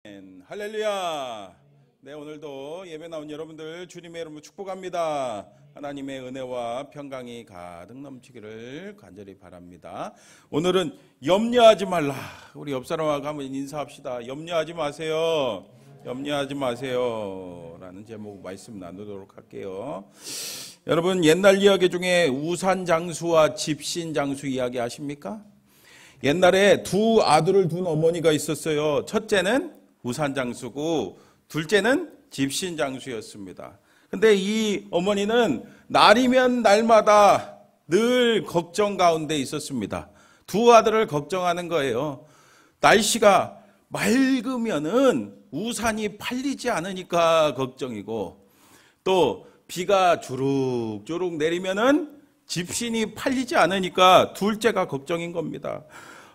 할렐루야. 네, 오늘도 예배 나온 여러분들 주님의 이름으로 축복합니다. 하나님의 은혜와 평강이 가득 넘치기를 간절히 바랍니다. 오늘은 염려하지 말라. 우리 옆 사람하고 한번 인사합시다. 염려하지 마세요. 염려하지 마세요 라는 제목 말씀 나누도록 할게요. 여러분, 옛날 이야기 중에 우산장수와 집신장수 이야기 아십니까? 옛날에 두 아들을 둔 어머니가 있었어요. 첫째는 우산장수고 둘째는 집신장수였습니다. 근데 이 어머니는 날이면 날마다 늘 걱정 가운데 있었습니다. 두 아들을 걱정하는 거예요. 날씨가 맑으면은 우산이 팔리지 않으니까 걱정이고, 또 비가 주룩주룩 내리면은 집신이 팔리지 않으니까 둘째가 걱정인 겁니다.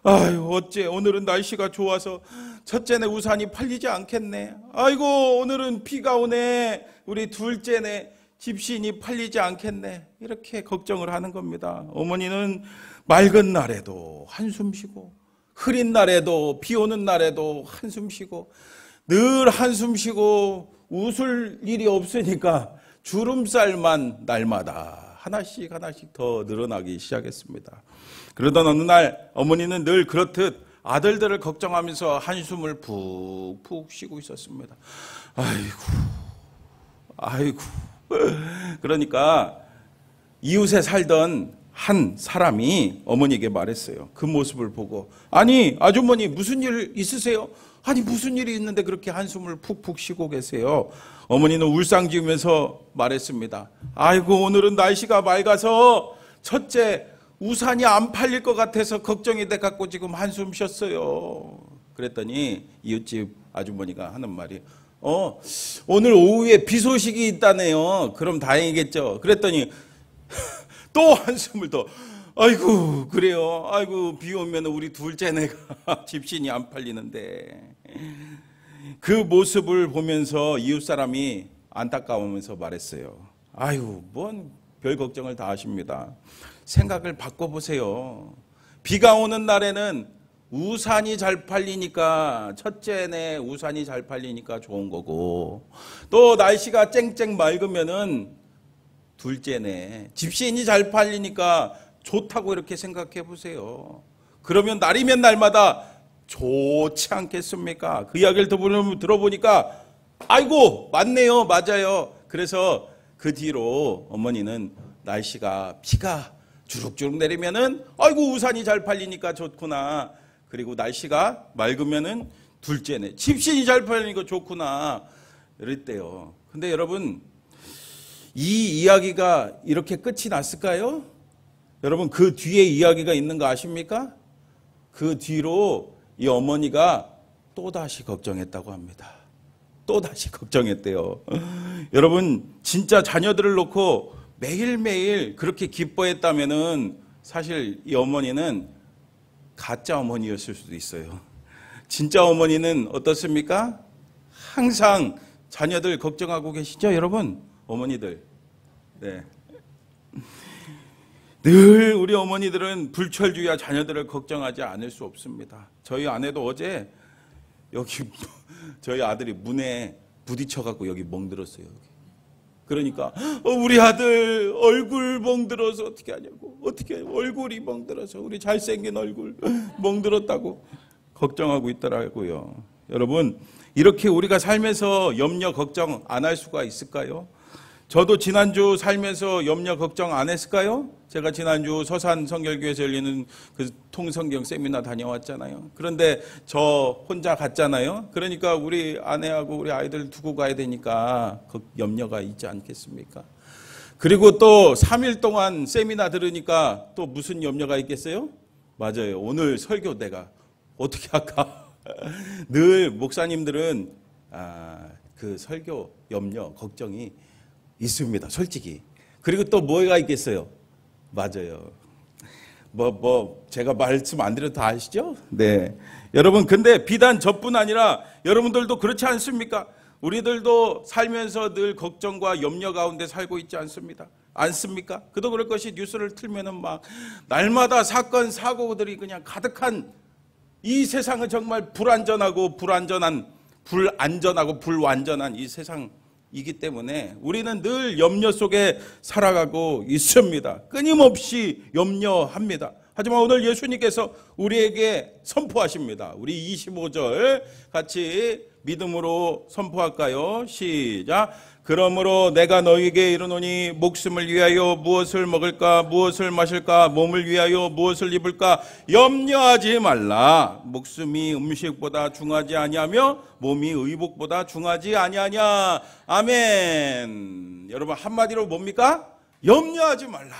아유, 어째 오늘은 날씨가 좋아서 첫째네 우산이 팔리지 않겠네. 아이고, 오늘은 비가 오네. 우리 둘째네 집신이 팔리지 않겠네. 이렇게 걱정을 하는 겁니다. 어머니는 맑은 날에도 한숨 쉬고, 흐린 날에도, 비 오는 날에도 한숨 쉬고, 늘 한숨 쉬고 웃을 일이 없으니까 주름살만 날마다 하나씩 더 늘어나기 시작했습니다. 그러던 어느 날 어머니는 늘 그렇듯 아들들을 걱정하면서 한숨을 푹푹 쉬고 있었습니다. 아이고. 그러니까 이웃에 살던 한 사람이 어머니에게 말했어요. 그 모습을 보고, 아니 아주머니 무슨 일 있으세요? 아니 무슨 일이 있는데 그렇게 한숨을 푹푹 쉬고 계세요? 어머니는 울상지으면서 말했습니다. 아이고, 오늘은 날씨가 맑아서 첫째 우산이 안 팔릴 것 같아서 걱정이 돼 갖고 지금 한숨 쉬었어요. 그랬더니 이웃집 아주머니가 하는 말이, 오늘 오후에 비 소식이 있다네요. 그럼 다행이겠죠. 그랬더니 또 한숨을 더, 아이고 그래요. 아이고, 비 오면 우리 둘째네가 집신이 안 팔리는데. 그 모습을 보면서 이웃 사람이 안타까우면서 말했어요. 아이고, 뭔 별 걱정을 다 하십니다. 생각을 바꿔보세요. 비가 오는 날에는 우산이 잘 팔리니까, 첫째네 우산이 잘 팔리니까 좋은 거고, 또 날씨가 쨍쨍 맑으면은 둘째네 집신이 잘 팔리니까 좋다고 이렇게 생각해 보세요. 그러면 날이면 날마다 좋지 않겠습니까? 그 이야기를 들어보니까 아이고, 맞네요. 맞아요. 그래서 그 뒤로 어머니는 날씨가, 비가 주룩주룩 내리면은 아이고, 우산이 잘 팔리니까 좋구나. 그리고 날씨가 맑으면은 둘째네 집신이 잘 팔리니까 좋구나. 이랬대요. 근데 여러분, 이 이야기가 이렇게 끝이 났을까요? 여러분, 그 뒤에 이야기가 있는 거 아십니까? 그 뒤로 이 어머니가 또다시 걱정했다고 합니다. 또다시 걱정했대요. 여러분, 진짜 자녀들을 놓고 매일매일 그렇게 기뻐했다면은 사실 이 어머니는 가짜 어머니였을 수도 있어요. 진짜 어머니는 어떻습니까? 항상 자녀들 걱정하고 계시죠, 여러분? 어머니들. 네. 늘 우리 어머니들은 불철주야 자녀들을 걱정하지 않을 수 없습니다. 저희 아내도 어제 여기 저희 아들이 문에 부딪혀갖고 여기 멍들었어요. 그러니까 우리 아들 얼굴 멍들어서 어떻게 하냐고, 어떻게 얼굴이 멍들어서, 우리 잘생긴 얼굴 멍들었다고 걱정하고 있더라고요. 여러분, 이렇게 우리가 살면서 염려 걱정 안 할 수가 있을까요? 저도 지난주 살면서 염려 걱정 안 했을까요? 제가 지난주 서산 성결교회에서 열리는 그 통성경 세미나 다녀왔잖아요. 그런데 저 혼자 갔잖아요. 그러니까 우리 아내하고 우리 아이들 두고 가야 되니까 그 염려가 있지 않겠습니까? 그리고 또 3일 동안 세미나 들으니까 또 무슨 염려가 있겠어요? 맞아요. 오늘 설교 내가 어떻게 할까? 늘 목사님들은 그 설교 염려, 걱정이 있습니다, 솔직히. 그리고 또 뭐가 있겠어요? 맞아요. 제가 말씀 안 드려도 다 아시죠? 네. 여러분, 근데 비단 저뿐 아니라 여러분들도 그렇지 않습니까? 우리들도 살면서 늘 걱정과 염려 가운데 살고 있지 않습니까? 그도 그럴 것이 뉴스를 틀면은 막 날마다 사건, 사고들이 그냥 가득한 이 세상은 정말 불안전하고 불안전한 불안전하고 불완전한 이 세상이기 때문에 우리는 늘 염려 속에 살아가고 있습니다. 끊임없이 염려합니다. 하지만 오늘 예수님께서 우리에게 선포하십니다. 우리 25절 같이 믿음으로 선포할까요? 시작. 그러므로 내가 너희에게 이르노니 목숨을 위하여 무엇을 먹을까 무엇을 마실까 몸을 위하여 무엇을 입을까 염려하지 말라. 목숨이 음식보다 중하지 아니하며 몸이 의복보다 중하지 아니하냐. 아멘. 여러분 한마디로 뭡니까? 염려하지 말라.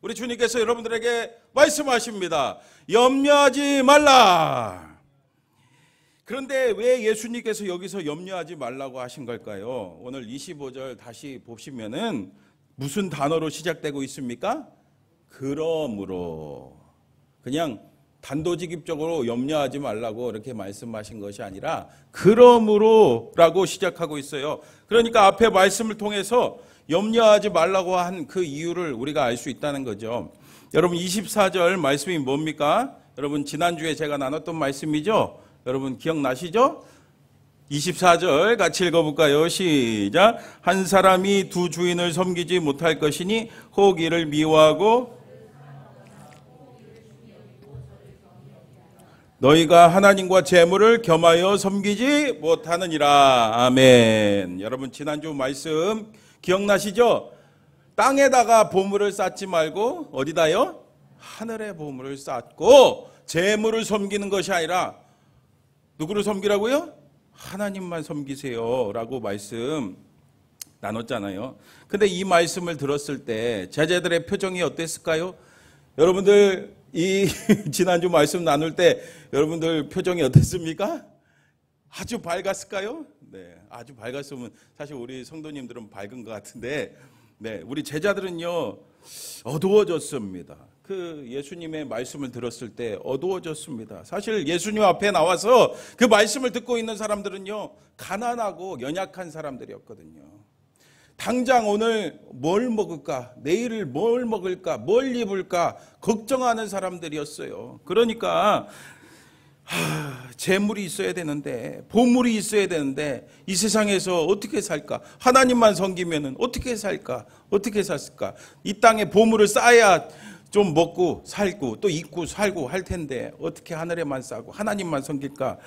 우리 주님께서 여러분들에게 말씀하십니다. 염려하지 말라. 그런데 왜 예수님께서 여기서 염려하지 말라고 하신 걸까요? 오늘 25절 다시 보시면은 무슨 단어로 시작되고 있습니까? 그러므로. 그냥 단도직입적으로 염려하지 말라고 이렇게 말씀하신 것이 아니라 그러므로라고 시작하고 있어요. 그러니까 앞에 말씀을 통해서 염려하지 말라고 한 그 이유를 우리가 알 수 있다는 거죠. 여러분 24절 말씀이 뭡니까? 여러분 지난주에 제가 나눴던 말씀이죠. 여러분 기억나시죠? 24절 같이 읽어볼까요? 시작. 한 사람이 두 주인을 섬기지 못할 것이니 혹 이를 미워하고 너희가 하나님과 재물을 겸하여 섬기지 못하느니라. 아멘. 여러분 지난주 말씀 기억나시죠? 땅에다가 보물을 쌓지 말고 어디다요? 하늘에 보물을 쌓고 재물을 섬기는 것이 아니라 누구를 섬기라고요? 하나님만 섬기세요 라고 말씀 나눴잖아요. 근데 이 말씀을 들었을 때 제자들의 표정이 어땠을까요? 여러분들 이 지난주 말씀 나눌 때 여러분들 표정이 어땠습니까? 아주 밝았을까요? 네, 아주 밝았으면 사실 우리 성도님들은 밝은 것 같은데 네, 우리 제자들은요 어두워졌습니다. 그 예수님의 말씀을 들었을 때 어두워졌습니다. 사실 예수님 앞에 나와서 그 말씀을 듣고 있는 사람들은요 가난하고 연약한 사람들이었거든요. 당장 오늘 뭘 먹을까, 내일 뭘 먹을까, 뭘 입을까 걱정하는 사람들이었어요. 그러니까 재물이 있어야 되는데, 보물이 있어야 되는데 이 세상에서 어떻게 살까? 하나님만 섬기면은 어떻게 살까? 어떻게 살까? 이 땅에 보물을 쌓아야 좀 먹고 살고 또 입고 살고 할 텐데 어떻게 하늘에만 쌓고 하나님만 섬길까?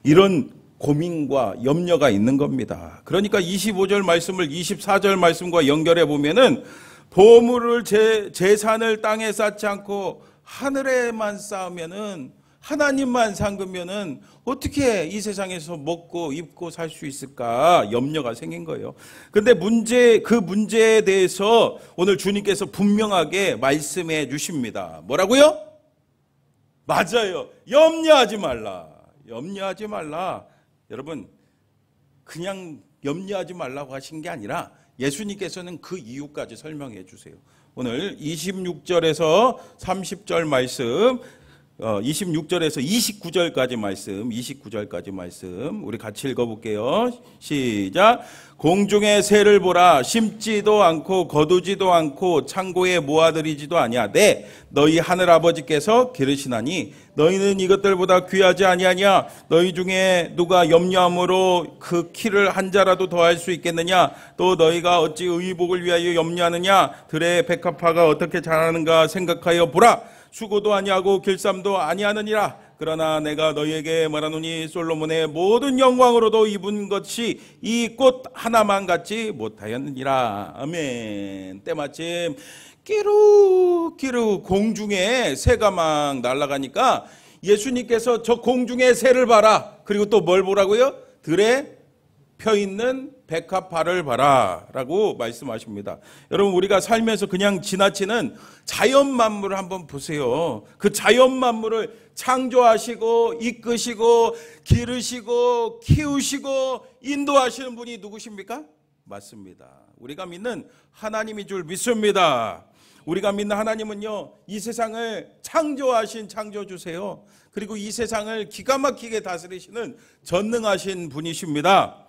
이런 고민과 염려가 있는 겁니다. 그러니까 25절 말씀을 24절 말씀과 연결해 보면은 보물을 재산을 땅에 쌓지 않고 하늘에만 쌓으면은 하나님만 삼으면은 어떻게 이 세상에서 먹고 입고 살 수 있을까 염려가 생긴 거예요. 근데 그 문제에 대해서 오늘 주님께서 분명하게 말씀해 주십니다. 뭐라고요? 맞아요. 염려하지 말라. 염려하지 말라. 여러분 그냥 염려하지 말라고 하신 게 아니라 예수님께서는 그 이유까지 설명해 주세요. 오늘 26절에서 30절 말씀 26절에서 29절까지 말씀 우리 같이 읽어볼게요. 시작. 공중의 새를 보라. 심지도 않고 거두지도 않고 창고에 모아들이지도 아니하되 너희 하늘 아버지께서 기르시나니 너희는 이것들보다 귀하지 아니하냐? 너희 중에 누가 염려함으로 그 키를 한 자라도 더할 수 있겠느냐? 또 너희가 어찌 의복을 위하여 염려하느냐? 들의 백합화가 어떻게 자라는가 생각하여 보라. 수고도 아니하고 길쌈도 아니하느니라. 그러나 내가 너희에게 말하노니 솔로몬의 모든 영광으로도 입은 것이 이 꽃 하나만 같지 못하였느니라. 아멘. 때마침 끼룩끼룩 공중에 새가 막 날아가니까 예수님께서 저 공중의 새를 봐라. 그리고 또 뭘 보라고요? 들에 펴있는 백합화를 봐라 라고 말씀하십니다. 여러분 우리가 살면서 그냥 지나치는 자연 만물을 한번 보세요. 그 자연 만물을 창조하시고 이끄시고 기르시고 키우시고 인도하시는 분이 누구십니까? 맞습니다. 우리가 믿는 하나님인 줄 믿습니다. 우리가 믿는 하나님은요 이 세상을 창조하신 창조주세요. 그리고 이 세상을 기가 막히게 다스리시는 전능하신 분이십니다.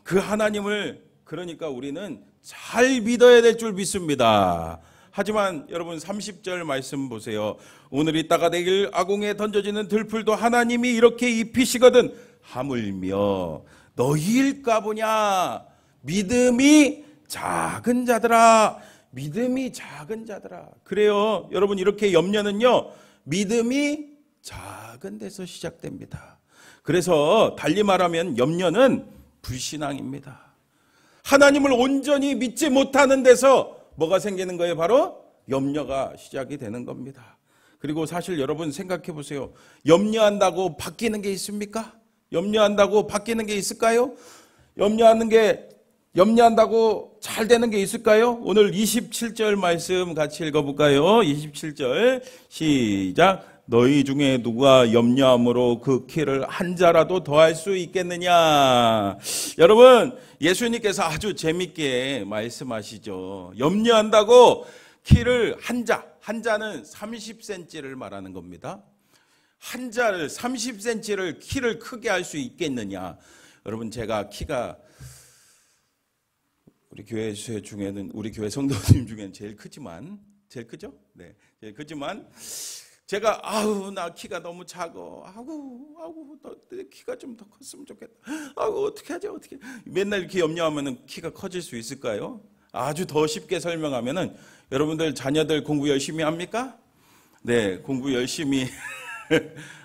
그 하나님을 그러니까 우리는 잘 믿어야 될 줄 믿습니다. 하지만 여러분 30절 말씀 보세요. 오늘 있다가 내일 아궁에 던져지는 들풀도 하나님이 이렇게 입히시거든 하물며 너희일까 보냐. 믿음이 작은 자들아. 믿음이 작은 자들아. 그래요. 여러분, 이렇게 염려는요, 믿음이 작은 데서 시작됩니다. 그래서 달리 말하면 염려는 불신앙입니다. 하나님을 온전히 믿지 못하는 데서 뭐가 생기는 거예요? 바로 염려가 시작이 되는 겁니다. 그리고 사실 여러분 생각해 보세요. 염려한다고 바뀌는 게 있습니까? 염려한다고 바뀌는 게 있을까요? 염려한다고 잘 되는 게 있을까요? 오늘 27절 말씀 같이 읽어볼까요? 27절 시작. 너희 중에 누가 염려함으로 그 키를 한 자라도 더할 수 있겠느냐. 여러분, 예수님께서 아주 재밌게 말씀하시죠. 염려한다고 키를 한 자는 30cm를 말하는 겁니다. 한 자를 30cm를 키를 크게 할 수 있겠느냐. 여러분, 제가 키가 우리 교회 중에는, 우리 교회 성도님 중에는 제일 크지만, 제일 크죠? 네, 제일 크지만 제가 나 키가 너무 작어. 내 키가 좀 더 컸으면 좋겠다. 어떻게 하지? 어떻게? 맨날 이렇게 염려하면은 키가 커질 수 있을까요? 아주 더 쉽게 설명하면은, 여러분들 자녀들 공부 열심히 합니까? 네, 공부 열심히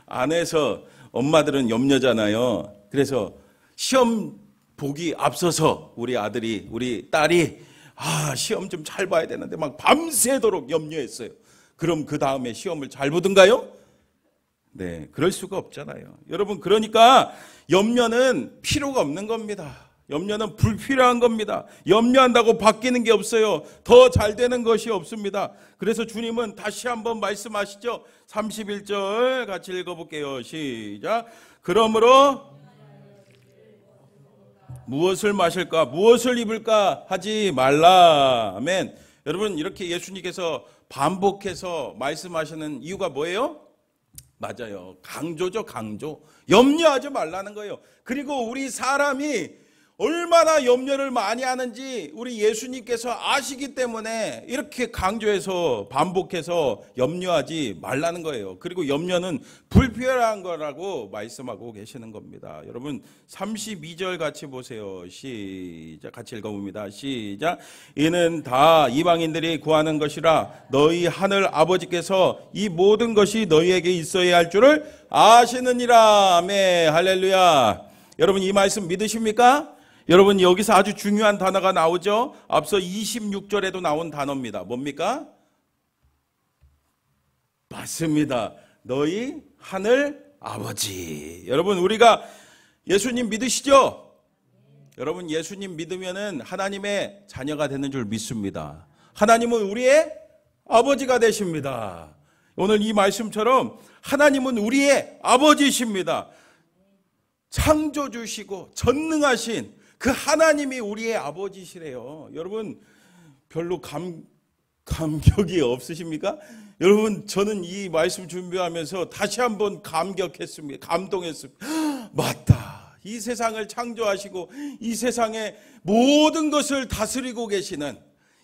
안 해서 엄마들은 염려잖아요. 그래서 시험 보기 앞서서 우리 아들이, 우리 딸이 시험 좀 잘 봐야 되는데 막 밤새도록 염려했어요. 그럼 그 다음에 시험을 잘 보든가요? 네, 그럴 수가 없잖아요. 여러분, 그러니까 염려는 필요가 없는 겁니다. 염려는 불필요한 겁니다. 염려한다고 바뀌는 게 없어요. 더 잘 되는 것이 없습니다. 그래서 주님은 다시 한번 말씀하시죠. 31절 같이 읽어볼게요. 시작. 그러므로 무엇을 마실까, 무엇을 입을까 하지 말라. 아멘. 여러분, 이렇게 예수님께서 반복해서 말씀하시는 이유가 뭐예요? 맞아요. 강조죠, 강조. 염려하지 말라는 거예요. 그리고 우리 사람이 얼마나 염려를 많이 하는지 우리 예수님께서 아시기 때문에 이렇게 강조해서 반복해서 염려하지 말라는 거예요. 그리고 염려는 불필요한 거라고 말씀하고 계시는 겁니다. 여러분, 32절 같이 보세요. 시작. 같이 읽어봅니다. 시작. 이는 다 이방인들이 구하는 것이라 너희 하늘 아버지께서 이 모든 것이 너희에게 있어야 할 줄을 아시느니라. 아멘. 할렐루야. 여러분, 이 말씀 믿으십니까? 여러분, 여기서 아주 중요한 단어가 나오죠. 앞서 26절에도 나온 단어입니다. 뭡니까? 맞습니다. 너희 하늘 아버지. 여러분, 우리가 예수님 믿으시죠? 여러분, 예수님 믿으면은 하나님의 자녀가 되는 줄 믿습니다. 하나님은 우리의 아버지가 되십니다. 오늘 이 말씀처럼 하나님은 우리의 아버지십니다. 창조주시고 전능하신 그 하나님이 우리의 아버지시래요. 여러분, 별로 감격이 없으십니까? 여러분, 저는 이 말씀 준비하면서 다시 한번 감격했습니다. 감동했습니다. 맞다. 이 세상을 창조하시고 이 세상의 모든 것을 다스리고 계시는,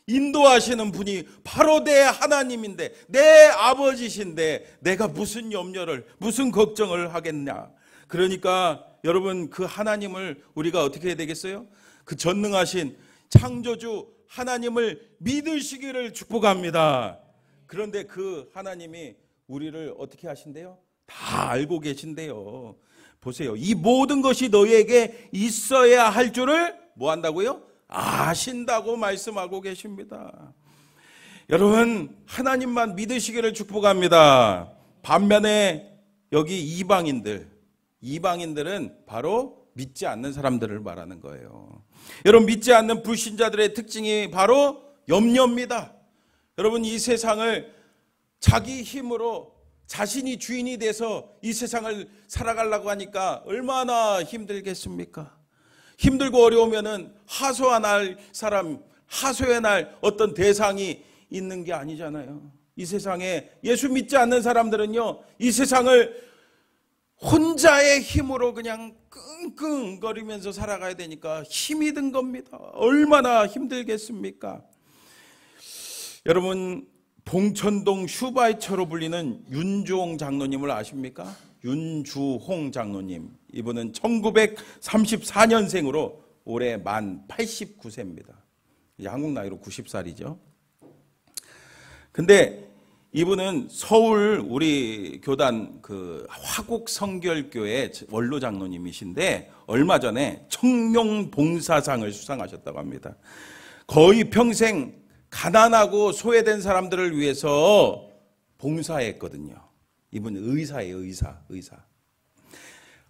인도하시는 분이 바로 내 하나님인데, 내 아버지신데 내가 무슨 염려를, 무슨 걱정을 하겠냐. 그러니까 여러분, 그 하나님을 우리가 어떻게 해야 되겠어요? 그 전능하신 창조주 하나님을 믿으시기를 축복합니다. 그런데 그 하나님이 우리를 어떻게 하신대요? 다 알고 계신대요. 보세요. 이 모든 것이 너희에게 있어야 할 줄을 뭐 한다고요? 아신다고 말씀하고 계십니다. 여러분, 하나님만 믿으시기를 축복합니다. 반면에 여기 이방인들은 바로 믿지 않는 사람들을 말하는 거예요. 여러분, 믿지 않는 불신자들의 특징이 바로 염려입니다. 여러분, 이 세상을 자기 힘으로 자신이 주인이 돼서 이 세상을 살아가려고 하니까 얼마나 힘들겠습니까? 힘들고 어려우면은 하소연할 사람, 하소연할 어떤 대상이 있는 게 아니잖아요. 이 세상에 예수 믿지 않는 사람들은요, 이 세상을 혼자의 힘으로 그냥 끙끙거리면서 살아가야 되니까 힘이 든 겁니다. 얼마나 힘들겠습니까? 여러분, 봉천동 슈바이처로 불리는 윤종 장로님을 아십니까? 윤주홍 장로님. 이분은 1934년생으로 올해 만 89세입니다. 한국 나이로 90살이죠. 근데 이분은 서울 우리 교단 그 화곡 성결교회 원로 장로님이신데 얼마 전에 청룡봉사상을 수상하셨다고 합니다. 거의 평생 가난하고 소외된 사람들을 위해서 봉사했거든요. 이분 의사예요, 의사.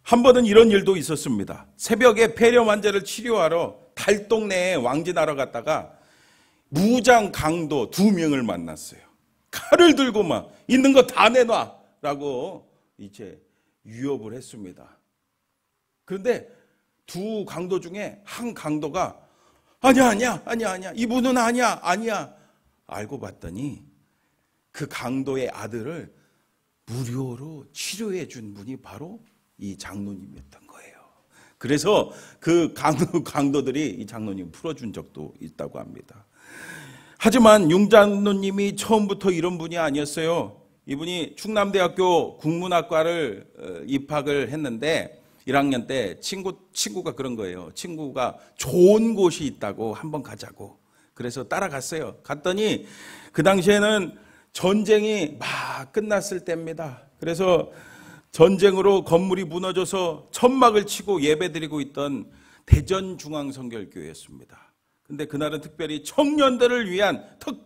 한 번은 이런 일도 있었습니다. 새벽에 폐렴 환자를 치료하러 달동네에 왕진하러 갔다가 무장 강도 2명을 만났어요. 칼을 들고 막 있는 거 다 내놔라고 이제 위협을 했습니다. 그런데 두 강도 중에 한 강도가 아니야. 이분은 아니야. 알고 봤더니 그 강도의 아들을 무료로 치료해 준 분이 바로 이 장로님이었던 거예요. 그래서 그 강도들이 이 장로님 풀어준 적도 있다고 합니다. 하지만 윤 장로님이 처음부터 이런 분이 아니었어요. 이분이 충남대학교 국문학과를 입학을 했는데 1학년 때 친구가 그런 거예요. 친구가 좋은 곳이 있다고 한번 가자고. 그래서 따라갔어요. 갔더니 그 당시에는 전쟁이 막 끝났을 때입니다. 그래서 전쟁으로 건물이 무너져서 천막을 치고 예배드리고 있던 대전중앙성결교회였습니다. 근데 그날은 특별히 청년들을 위한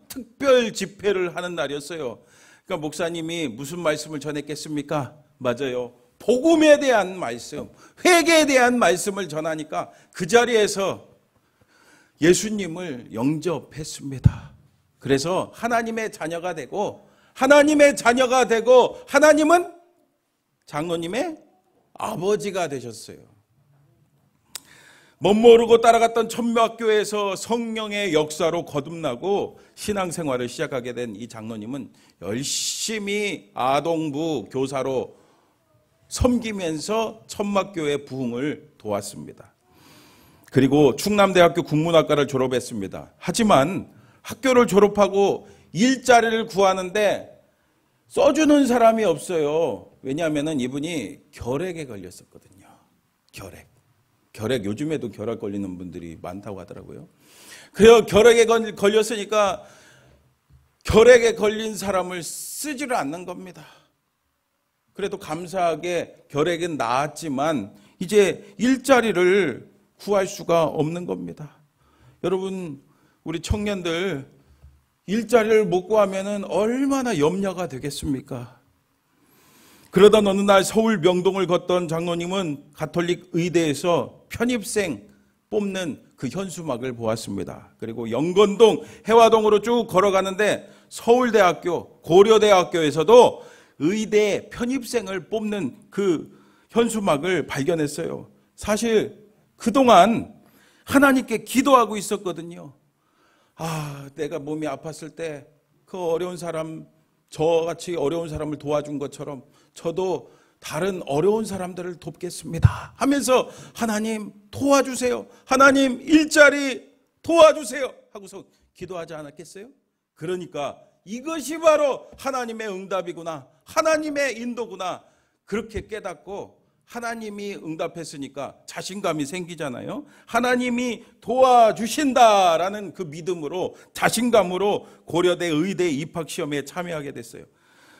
특별 집회를 하는 날이었어요. 그러니까 목사님이 무슨 말씀을 전했겠습니까? 맞아요. 복음에 대한 말씀, 회개에 대한 말씀을 전하니까 그 자리에서 예수님을 영접했습니다. 그래서 하나님의 자녀가 되고 하나님은 장로님의 아버지가 되셨어요. 멋모르고 따라갔던 천막교회에서 성령의 역사로 거듭나고 신앙생활을 시작하게 된 이 장로님은 열심히 아동부 교사로 섬기면서 천막교회 부흥을 도왔습니다. 그리고 충남대학교 국문학과를 졸업했습니다. 하지만 학교를 졸업하고 일자리를 구하는데 써주는 사람이 없어요. 왜냐하면 이분이 결핵에 걸렸었거든요. 결핵 요즘에도 결핵 걸리는 분들이 많다고 하더라고요. 그래서 결핵에 걸렸으니까 결핵에 걸린 사람을 쓰지를 않는 겁니다. 그래도 감사하게 결핵은 나았지만 이제 일자리를 구할 수가 없는 겁니다. 여러분, 우리 청년들 일자리를 못 구하면 얼마나 염려가 되겠습니까? 그러다 어느 날 서울 명동을 걷던 장로님은 가톨릭 의대에서 편입생 뽑는 그 현수막을 보았습니다. 그리고 영건동, 해화동으로 쭉 걸어가는데 서울대학교, 고려대학교에서도 의대 편입생을 뽑는 그 현수막을 발견했어요. 사실 그동안 하나님께 기도하고 있었거든요. 내가 몸이 아팠을 때 그 어려운 사람, 저같이 어려운 사람을 도와준 것처럼 저도 다른 어려운 사람들을 돕겠습니다 하면서 하나님 도와주세요. 하나님 일자리 도와주세요 하고서 기도하지 않았겠어요? 그러니까 이것이 바로 하나님의 응답이구나. 하나님의 인도구나. 그렇게 깨닫고 하나님이 응답했으니까 자신감이 생기잖아요. 하나님이 도와주신다라는 그 믿음으로 자신감으로 고려대 의대 입학시험에 참여하게 됐어요.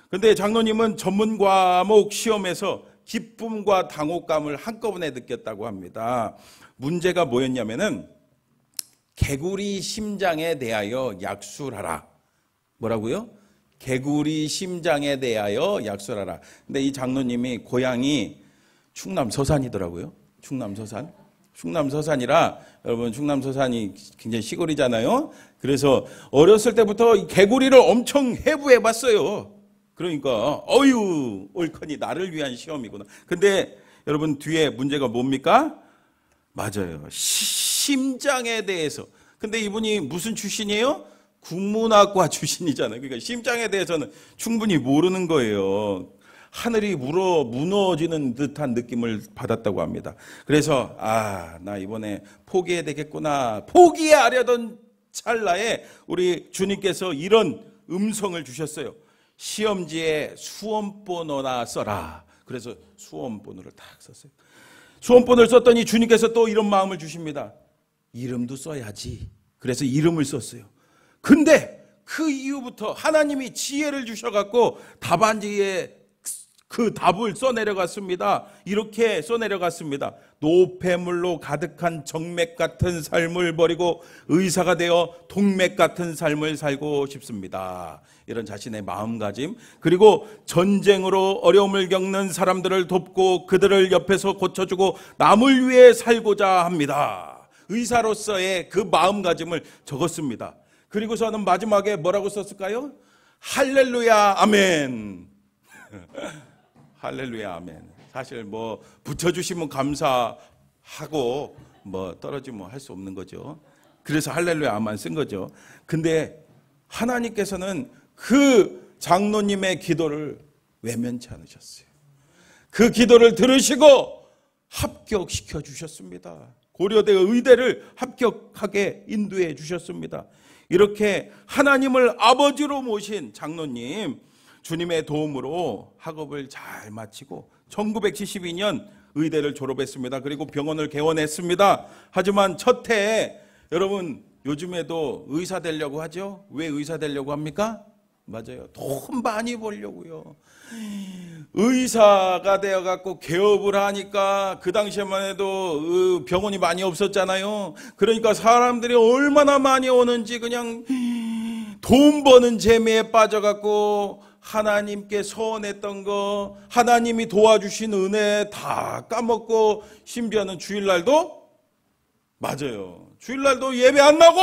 그런데 장로님은 전문 과목 시험에서 기쁨과 당혹감을 한꺼번에 느꼈다고 합니다. 문제가 뭐였냐면은 개구리 심장에 대하여 약술하라. 뭐라고요? 개구리 심장에 대하여 약술하라. 근데 이 장로님이 고향이 충남 서산이더라고요. 충남 서산이라 여러분 충남 서산이 굉장히 시골이잖아요. 그래서 어렸을 때부터 개구리를 엄청 해부해 봤어요. 그러니까 옳거니 나를 위한 시험이구나. 근데 여러분 뒤에 문제가 뭡니까? 맞아요. 심장에 대해서. 근데 이분이 무슨 출신이에요? 국문학과 출신이잖아요. 그러니까 심장에 대해서는 충분히 모르는 거예요. 하늘이 무너지는 듯한 느낌을 받았다고 합니다. 그래서 나 이번에 포기해야 되겠구나. 포기하려던 찰나에 우리 주님께서 이런 음성을 주셨어요. 시험지에 수험번호나 써라. 그래서 수험본으로 딱 썼어요. 수험본을 썼더니 주님께서 또 이런 마음을 주십니다. 이름도 써야지. 그래서 이름을 썼어요. 근데 그 이후부터 하나님이 지혜를 주셔갖고 답안지에 그 답을 써내려갔습니다. 이렇게 써내려갔습니다. 노폐물로 가득한 정맥 같은 삶을 버리고 의사가 되어 동맥 같은 삶을 살고 싶습니다. 이런 자신의 마음가짐, 그리고 전쟁으로 어려움을 겪는 사람들을 돕고 그들을 옆에서 고쳐주고 남을 위해 살고자 합니다. 의사로서의 그 마음가짐을 적었습니다. 그리고서는 마지막에 뭐라고 썼을까요? 할렐루야 아멘. 할렐루야 아멘. 사실 뭐 붙여주시면 감사하고 뭐 떨어지면 할 수 없는 거죠. 그래서 할렐루야 아멘 쓴 거죠. 근데 하나님께서는 그 장로님의 기도를 외면치 않으셨어요. 그 기도를 들으시고 합격시켜 주셨습니다. 고려대 의대를 합격하게 인도해 주셨습니다. 이렇게 하나님을 아버지로 모신 장로님, 주님의 도움으로 학업을 잘 마치고 1972년 의대를 졸업했습니다. 그리고 병원을 개원했습니다. 하지만 첫 해에 여러분 요즘에도 의사 되려고 하죠? 왜 의사 되려고 합니까? 맞아요. 돈 많이 벌려고요. 의사가 되어갖고 개업을 하니까 그 당시에만 해도 병원이 많이 없었잖아요. 그러니까 사람들이 얼마나 많이 오는지 그냥 돈 버는 재미에 빠져갖고 하나님께 서원했던 거, 하나님이 도와주신 은혜 다 까먹고, 심지어는 주일날도, 맞아요, 주일날도 예배 안 나고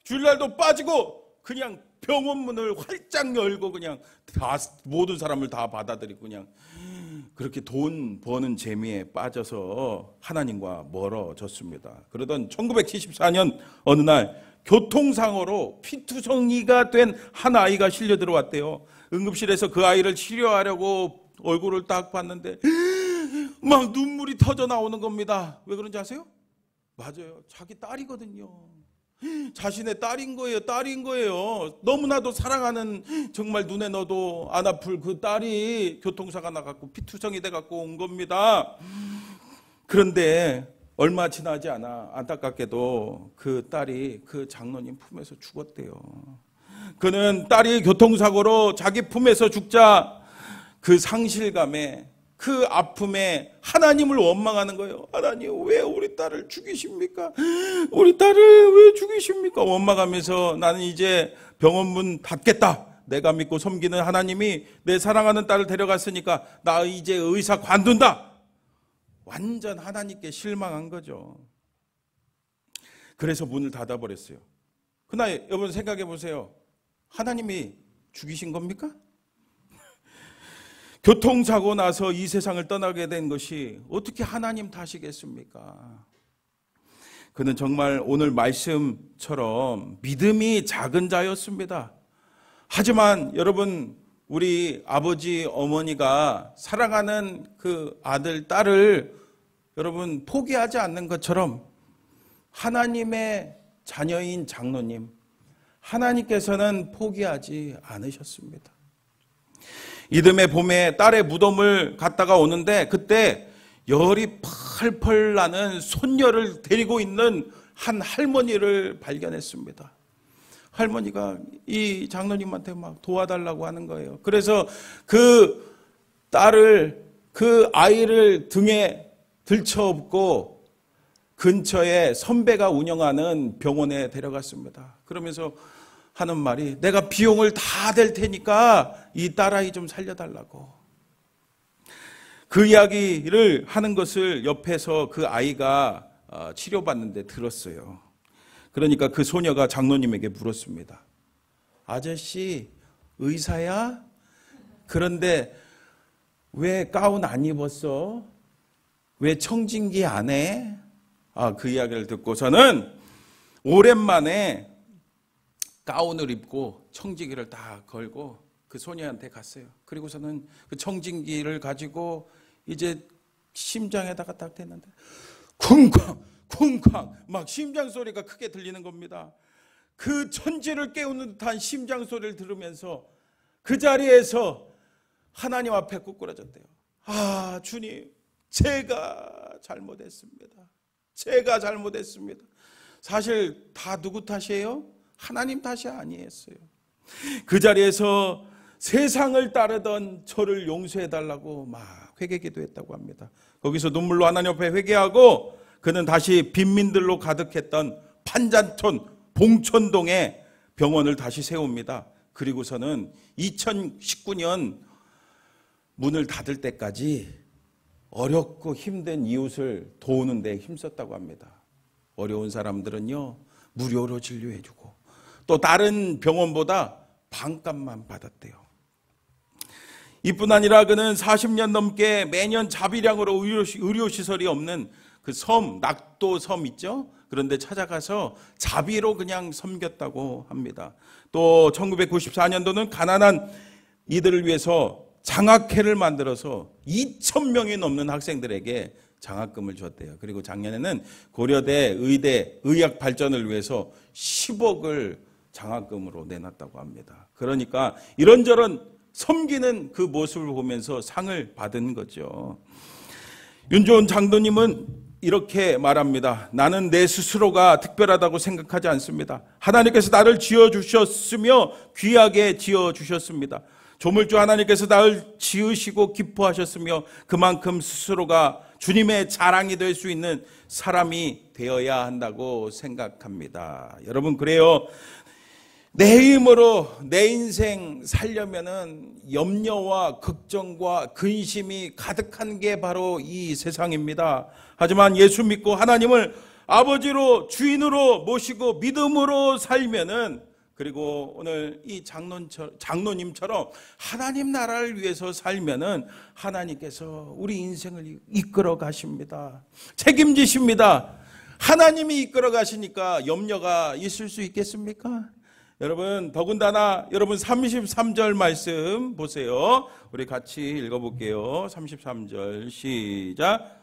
주일날도 빠지고 그냥 병원 문을 활짝 열고 그냥 다 모든 사람을 다 받아들이고 그냥 그렇게 돈 버는 재미에 빠져서 하나님과 멀어졌습니다. 그러던 1974년 어느 날 교통사고로 피투성이가 된 한 아이가 실려 들어왔대요. 응급실에서 그 아이를 치료하려고 얼굴을 딱 봤는데 막 눈물이 터져 나오는 겁니다. 왜 그런지 아세요? 맞아요, 자기 딸이거든요. 자신의 딸인 거예요. 너무나도 사랑하는, 정말 눈에 넣어도 안 아플 그 딸이 교통사가 나갖고 피투성이 돼갖고 온 겁니다. 그런데 얼마 지나지 않아 안타깝게도 그 딸이 그 장로님 품에서 죽었대요. 그는 딸이 교통사고로 자기 품에서 죽자 그 상실감에, 그 아픔에 하나님을 원망하는 거예요. 하나님, 왜 우리 딸을 죽이십니까? 우리 딸을 왜 죽이십니까? 원망하면서 나는 이제 병원 문 닫겠다. 내가 믿고 섬기는 하나님이 내 사랑하는 딸을 데려갔으니까 나 이제 의사 관둔다. 완전 하나님께 실망한 거죠. 그래서 문을 닫아버렸어요. 그날 여러분 생각해 보세요. 하나님이 죽이신 겁니까? 교통사고 나서 이 세상을 떠나게 된 것이 어떻게 하나님 탓이겠습니까? 그는 정말 오늘 말씀처럼 믿음이 작은 자였습니다. 하지만 여러분, 우리 아버지 어머니가 사랑하는 그 아들 딸을 여러분 포기하지 않는 것처럼 하나님의 자녀인 장로님, 하나님께서는 포기하지 않으셨습니다. 이듬해 봄에 딸의 무덤을 갔다가 오는데 그때 열이 펄펄 나는 손녀를 데리고 있는 한 할머니를 발견했습니다. 할머니가 이 장로님한테 막 도와달라고 하는 거예요. 그래서 그 딸을, 그 아이를 등에 들쳐업고 근처에 선배가 운영하는 병원에 데려갔습니다. 그러면서 하는 말이, 내가 비용을 다 댈 테니까 이 딸아이 좀 살려달라고. 그 이야기를 하는 것을 옆에서 그 아이가 치료받는데 들었어요. 그러니까 그 소녀가 장로님에게 물었습니다. 아저씨 의사야? 그런데 왜 가운 안 입었어? 왜 청진기 안 해? 그 이야기를 듣고서는 오랜만에 가운을 입고 청진기를 다 걸고 그 소녀한테 갔어요. 그리고서는 그 청진기를 가지고 이제 심장에다가 딱 댔는데 쿵쾅 쿵쾅 막 심장 소리가 크게 들리는 겁니다. 그 천지를 깨우는 듯한 심장 소리를 들으면서 그 자리에서 하나님 앞에 꾸꾸라졌대요. 아, 주님, 제가 잘못했습니다. 제가 잘못했습니다. 사실 다 누구 탓이에요? 하나님 탓이 아니었어요. 그 자리에서 세상을 따르던 저를 용서해달라고 막 회개기도했다고 합니다. 거기서 눈물로 하나님 앞에 회개하고 그는 다시 빈민들로 가득했던 판잔촌 봉천동에 병원을 다시 세웁니다. 그리고서는 2019년 문을 닫을 때까지 어렵고 힘든 이웃을 도우는 데 힘썼다고 합니다. 어려운 사람들은요, 무료로 진료해주고 또 다른 병원보다 반값만 받았대요. 이뿐 아니라 그는 40년 넘게 매년 자비량으로 의료시설이 없는 그 섬, 낙도 섬 있죠? 그런데 찾아가서 자비로 그냥 섬겼다고 합니다. 또 1994년도는 가난한 이들을 위해서 장학회를 만들어서 2,000명이 넘는 학생들에게 장학금을 줬대요. 그리고 작년에는 고려대 의대 의학 발전을 위해서 10억을 장학금으로 내놨다고 합니다. 그러니까 이런저런 섬기는 그 모습을 보면서 상을 받은 거죠. 윤조원 장로님은 이렇게 말합니다. 나는 내 스스로가 특별하다고 생각하지 않습니다. 하나님께서 나를 지어주셨으며 귀하게 지어주셨습니다. 조물주 하나님께서 나를 지으시고 기뻐하셨으며 그만큼 스스로가 주님의 자랑이 될 수 있는 사람이 되어야 한다고 생각합니다. 여러분, 그래요. 내 힘으로 내 인생 살려면은 염려와 걱정과 근심이 가득한 게 바로 이 세상입니다. 하지만 예수 믿고 하나님을 아버지로 주인으로 모시고 믿음으로 살면은, 그리고 오늘 이 장로님처럼 하나님 나라를 위해서 살면은 하나님께서 우리 인생을 이끌어 가십니다. 책임지십니다. 하나님이 이끌어 가시니까 염려가 있을 수 있겠습니까? 여러분, 더군다나 여러분 33절 말씀 보세요. 우리 같이 읽어볼게요. 33절 시작.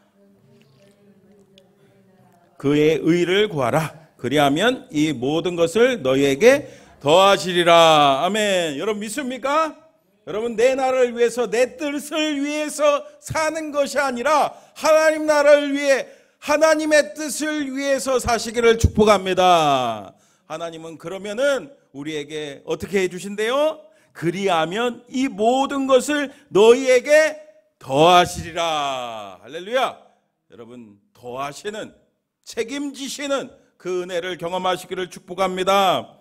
그의 의를 구하라. 그리하면 이 모든 것을 너희에게 더하시리라. 아멘. 여러분 믿습니까? 여러분, 내 나라를 위해서, 내 뜻을 위해서 사는 것이 아니라 하나님 나라를 위해, 하나님의 뜻을 위해서 사시기를 축복합니다. 하나님은 그러면은 우리에게 어떻게 해주신대요? 그리하면 이 모든 것을 너희에게 더하시리라. 할렐루야. 여러분, 더하시는, 책임지시는 그 은혜를 경험하시기를 축복합니다.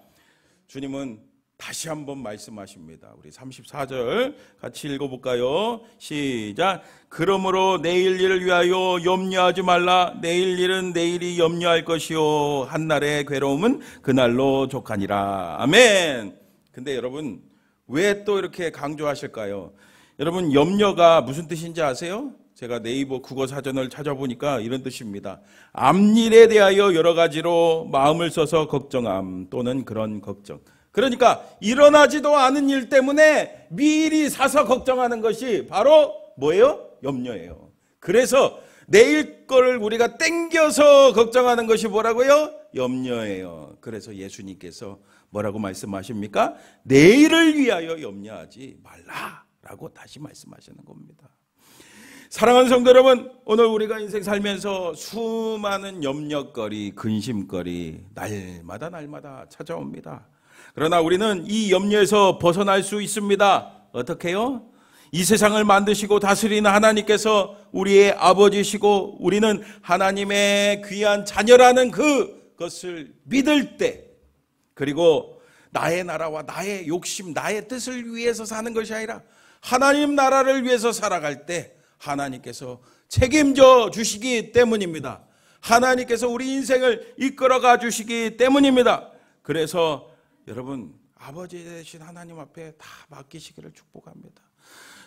주님은 다시 한번 말씀하십니다. 우리 34절 같이 읽어볼까요? 시작. 그러므로 내일 일을 위하여 염려하지 말라. 내일 일은 내일이 염려할 것이요 한날의 괴로움은 그날로 족하니라. 아멘. 근데 여러분, 왜 또 이렇게 강조하실까요? 여러분, 염려가 무슨 뜻인지 아세요? 제가 네이버 국어사전을 찾아보니까 이런 뜻입니다. 앞일에 대하여 여러 가지로 마음을 써서 걱정함 또는 그런 걱정. 그러니까 일어나지도 않은 일 때문에 미리 사서 걱정하는 것이 바로 뭐예요? 염려예요. 그래서 내일 거를 우리가 땡겨서 걱정하는 것이 뭐라고요? 염려예요. 그래서 예수님께서 뭐라고 말씀하십니까? 내일을 위하여 염려하지 말라라고 다시 말씀하시는 겁니다. 사랑하는 성도 여러분, 오늘 우리가 인생 살면서 수많은 염려거리, 근심거리 날마다 찾아옵니다. 그러나 우리는 이 염려에서 벗어날 수 있습니다. 어떻게요? 이 세상을 만드시고 다스리는 하나님께서 우리의 아버지시고 우리는 하나님의 귀한 자녀라는 그것을 믿을 때, 그리고 나의 나라와 나의 욕심, 나의 뜻을 위해서 사는 것이 아니라 하나님 나라를 위해서 살아갈 때 하나님께서 책임져 주시기 때문입니다. 하나님께서 우리 인생을 이끌어가 주시기 때문입니다. 그래서 여러분, 아버지 되신 하나님 앞에 다 맡기시기를 축복합니다.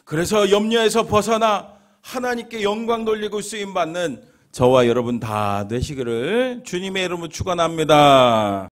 그래서 염려에서 벗어나 하나님께 영광 돌리고 쓰임받는 저와 여러분 다 되시기를 주님의 이름으로 축원합니다.